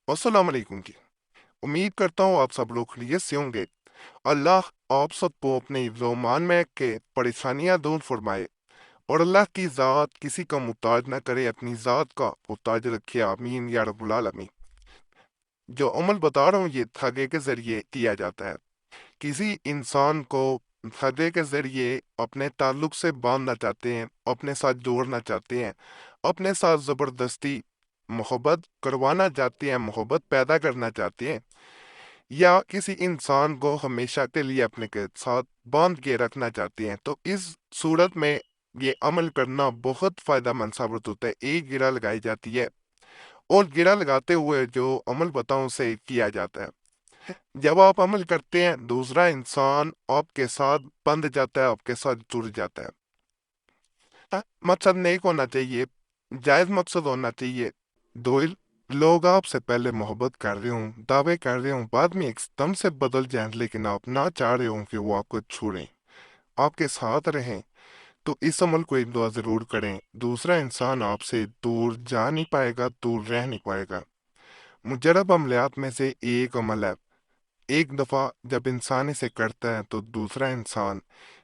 अस्सलाम वालेकुम जी। उम्मीद करता हूँ आप सब लोग खैरियत से होंगे। अल्लाह आप सबको अपने ईमान में के परेशानियां दूर फरमाए और अल्लाह की ज़ात किसी का मुताज ना करे, अपनी ज़ात का मुताज रखे। आमीन या रब्बुल आलमीन। जो अमल बता रहा हूँ ये धागे के ज़रिए किया जाता है। किसी इंसान को धागे के ज़रिए अपने ताल्लुक से बांधना चाहते हैं, अपने साथ जोड़ना चाहते हैं, अपने साथ ज़बरदस्ती मोहब्बत करवाना चाहते हैं, मोहब्बत पैदा करना चाहते हैं, या किसी इंसान को हमेशा के लिए अपने के साथ बांध के रखना चाहते हैं, तो इस सूरत में ये अमल करना बहुत फायदेमंद साबित होता है। एक गिरा लगाई जाती है और गिरा लगाते हुए जो अमल बताऊं उसे किया जाता है। जब आप अमल करते हैं दूसरा इंसान आपके साथ बंध जाता है, आपके साथ जुड़ जाता है। मकसद नेक होना चाहिए, जायज मकसद होना चाहिए। दो लोग आपसे पहले मोहब्बत कर रहे हों, दावे कर रहे हों, बाद में एकदम से बदल जाएं, लेकिन आप ना चाह रहे हों कि वो आपको छोड़ें, आपके साथ रहें, तो इस अमल को एक दुआ जरूर करें। दूसरा इंसान आपसे दूर जा नहीं पाएगा, दूर रह नहीं पाएगा। मुजरब अमलियात में से एक अमल है। एक दफा जब इंसान इसे करता है तो दूसरा इंसान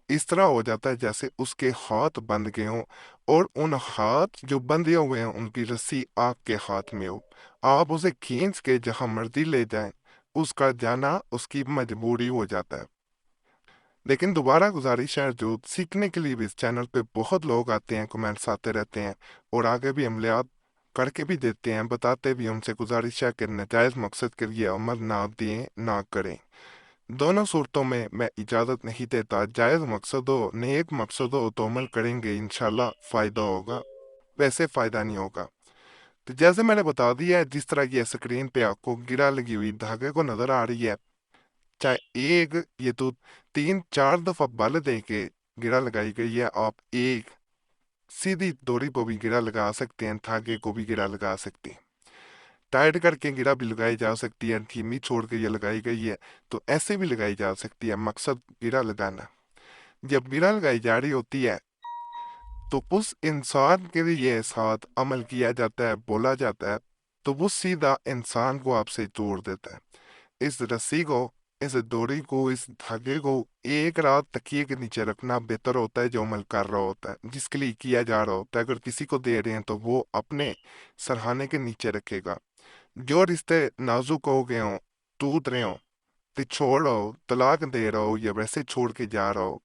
इस तरह हो जाता है जैसे उसके हाथ बंध गए हों, और उन हाथ जो बंधे हुए हैं उनकी रस्सी आपके हाथ में हो। आप उसे खींच के जहां मर्जी ले जाएं, उसका जाना उसकी मजबूरी हो जाता है। लेकिन दोबारा गुजारिश है, जो सीखने के लिए भी इस चैनल पे बहुत लोग आते हैं, कमेंट्स आते रहते हैं और आगे भी अमलियात करके भी देते हैं, बताते भी। उनसे गुजारिश है कि नाजायज मकसद के लिए अमल ना दें, ना करें। दोनों सूरतों में मैं इजाज़त नहीं देता। जायज़ मकसद हो, नेक मकसद हो तो अमल करेंगे, इंशाल्लाह फ़ायदा होगा, वैसे फ़ायदा नहीं होगा। तो जैसे मैंने बता दिया है, जिस तरह ये स्क्रीन पे आपको गिरा लगी हुई धागे को नज़र आ रही है, चाहे एक ये तो 3-4 दफ़ा बल दे के गिरा लगाई गई है। आप एक सीधी डोरी को भी गिरा लगा सकते हैं, धागे को भी गिरा लगा सकते हैं, टाइट करके गिरा भी लगाई जा सकती है, धीमी छोड़ के ये लगाई गई है तो ऐसे भी लगाई जा सकती है। मकसद गिरा लगाना। जब गिरा लगाई जा रही होती है तो उस इंसान के लिए साथ अमल किया जाता है, बोला जाता है, तो वो सीधा इंसान को आपसे जोड़ देता है। इस रस्सी को, इस डोरी को, इस धागे को एक रात तकिए के नीचे रखना बेहतर होता है। जो अमल कर रहा होता है, जिसके लिए किया जा रहा होता है, अगर किसी को दे रहे हैं तो वो अपने सरहाने के नीचे रखेगा। जो रिश्ते नाजुक हो गए हों, टूट रहे हों, ते छोड़ रहा हो, तलाक दे रहा हो, या वैसे छोड़ के जा रहा हो,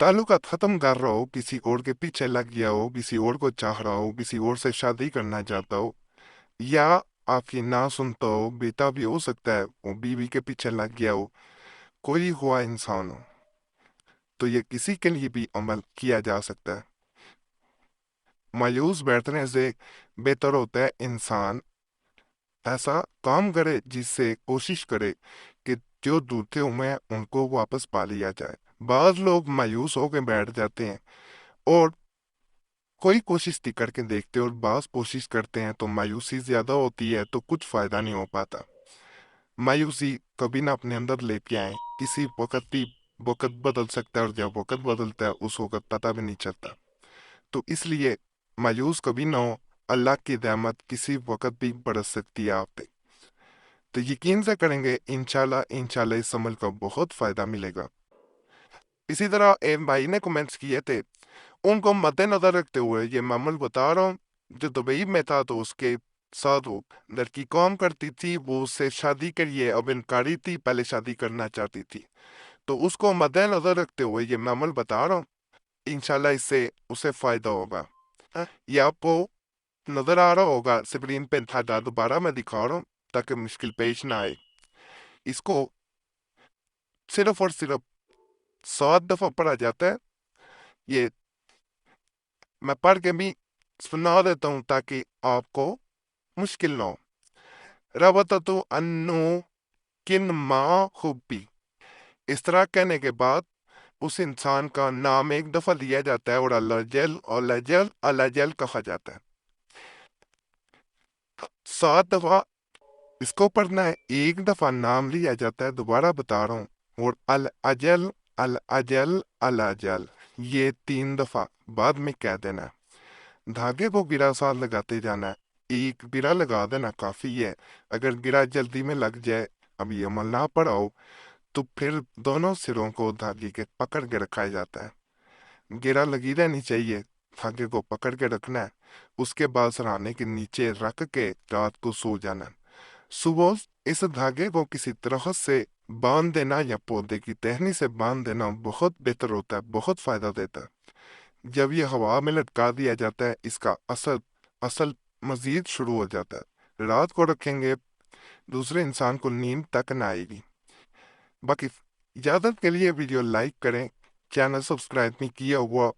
ताल्लुकात खत्म कर रहा हो, किसी और के पीछे लग गया हो, किसी और को चाह रहा हो, किसी और से शादी करना चाहता हो, या आपकी ना सुनता हो, बेटा भी हो सकता है वो बीवी के पीछे लग गया हो, कोई हुआ इंसान हो, तो ये किसी के लिए भी अमल किया जा सकता है। मायूस बैठने से बेहतर होता है इंसान ऐसा काम करे जिससे कोशिश करे कि जो दूसरे हुए हैं उनको वापस पा लिया जाए। बाज लोग मायूस होकर बैठ जाते हैं और कोई कोशिश नहीं करके देखते, और बाज कोशिश करते हैं तो मायूसी ज्यादा होती है, तो कुछ फायदा नहीं हो पाता। मायूसी कभी ना अपने अंदर लेके आए, किसी वक्त भी वक्त बदल सकता है, और जब वक्त बदलता है उस वक्त पता भी नहीं चलता। तो इसलिए मायूस कभी ना हो। अल्लाह की रहमत किसी वक्त भी बरस सकती है आप पे। तो यकीन से करेंगे, इंशाल्लाह इंशाल्लाह इस अमल का बहुत फायदा मिलेगा। इसी तरह एक भाई ने कमेंट्स किए थे, उनको मद्देनजर रखते हुए ये मैं अमल बता रहा हूँ। जो दुबई में था तो उसके साथ वो लड़की काम करती थी, वो उससे शादी के लिए अब इनकारी थी, पहले शादी करना चाहती थी। तो उसको मद्देनजर रखते हुए ये मैं अमल बता रहा हूँ, इंशाल्लाह इससे उसे फायदा होगा। ये आपको नजर आ रहा होगा स्क्रीन पे था, दोबारा मैं दिखा रहा हूँ ताकि मुश्किल पेश ना आए। इसको सिर्फ और सिर्फ 7 दफा पढ़ा जाता है। ये मैं पढ़ के भी सुना देता हूँ ताकि आपको मुश्किल ना हो। रबततु अन्नु किन माँ हुब्बी। इस तरह कहने के बाद उस इंसान का नाम एक दफा लिया जाता है और अल्लाह जल कहा जाता है। 7 दफा इसको पढ़ना है, एक दफा नाम लिया जाता है, दोबारा बता रहा हूँ, और अल अजल ये 3 दफा बाद में कह देना है। धागे को गिरा साथ लगाते जाना है, ایک گرا لگا دینا کافی ہے۔ اگر گرا جلدی میں لگ جائے، اب یہ عمل نہ پڑاؤ، تو پھر دونوں سروں کو دھاگے کے پکڑ کے رکھا جاتا ہے۔ گرا لگی رہنی چاہیے، دھاگے کو پکڑ کے رکھنا ہے۔ اس کے بعد سرانے کے نیچے رکھ کے رات کو سو جانا ہے۔ صبح اس دھاگے کو کسی درخت سے باندھ دینا یا پودے کی ٹہنی سے باندھ دینا بہت بہتر ہوتا ہے، بہت فائدہ دیتا ہے۔ جب یہ ہوا میں لٹکا دیا جاتا ہے، اس کا اصل مزید شروع ہو جاتا ہے۔ رات کو رکھیں گے، دوسرے انسان کو نیند تک نہ آئے گی۔ باقی اجازت کے لیے ویڈیو لائک کریں، چینل سبسکرائب نہیں کیا ہوا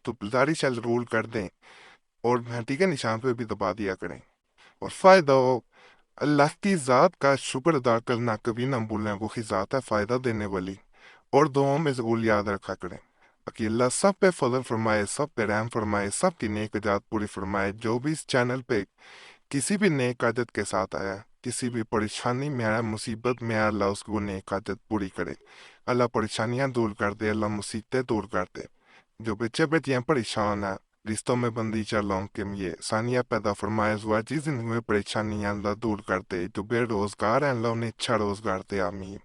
تو گزارش ہے ضرور کر دیں، اور گھنٹی کے نشان پہ بھی دبا دیا کریں۔ اور فائدہ ہو، اللہ کی ذات کا شکر ادا کرنا کبھی نہ بھولیں، وہی ذات ہے فائدہ دینے والی، اور دعاؤں میں ضرور یاد رکھا کریں۔ باقی اللہ سب پہ فضل فرمائے، سب پہ رحم فرمائے، سب کی نیک حاجات پوری فرمائے۔ جو بھی اس چینل پہ کسی بھی نیک حاجت کے ساتھ آیا، کسی بھی پریشانی میں آیا، مصیبت میں آیا، اللہ اس کو نیک حاجت پوری کرے، اللہ پریشانیاں دور کر دے، اللہ مصیبتیں دور کر دے۔ جو بچے بیٹیاں پریشان ہیں، رشتوں میں بندی چلوں کہ یہ ثانیہ پیدا فرمائے، زواجی زندگی میں پریشانیاں اللہ دور کر دے۔ جو بے روزگار ہیں، اللہ انہیں اچھا روزگار دے، آمین۔